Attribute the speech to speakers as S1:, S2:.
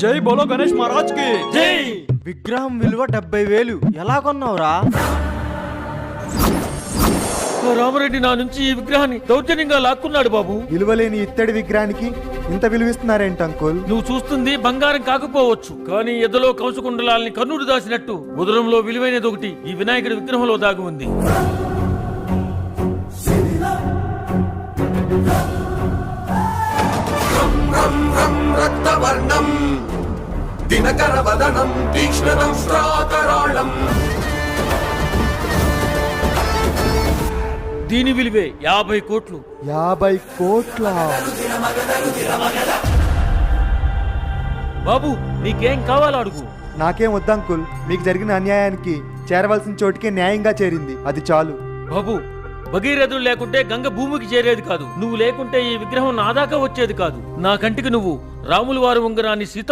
S1: జై బోలో గణేష్ మహారాజ్ కి
S2: జై. విగ్రహం విలువ 70,000. ఎలా కొన్నావురా?
S3: రామరెడ్డి నా నుంచి ఈ విగ్రహాన్ని దౌర్జన్యంగా లాక్కున్నాడు బాబు.
S4: విలువలేని ఇత్తడి విగ్రహానికి ఇంత విలువిస్తున్నారేంటి అంకుల్?
S3: నువ్వు చూస్తుంది బంగారం కాకపోవచ్చు, కానీ ఎదలో కంసుకుండలాల్ని కర్ణుడు దాచినట్టు ఉదరంలో విలువైనది ఒకటి ఈ వినాయకుడి విగ్రహంలో దాగి ఉంది.
S5: రక్తవర్ణం దినకర వదనం తీక్ష్ణం శ్రాకరాళం.
S3: దీని విలువే 50 కోట్లు.
S4: 50 కోట్ల?
S3: బాబు నీకేం కావాలో అడుగు.
S4: నాకేం వద్దంకుల్, మీకు జరిగిన అన్యాయానికి చేరవలసిన చోటికే న్యాయంగా చేరింది, అది చాలు.
S3: బాబు భగీరథుడు లేకుంటే గంగ భూమికి చేరేది కాదు, నువ్వు లేకుంటే ఈ విగ్రహం నా దాకా వచ్చేది కాదు. నా కంటికి నువ్వు రాముల వారి ఉంగరాన్ని సీత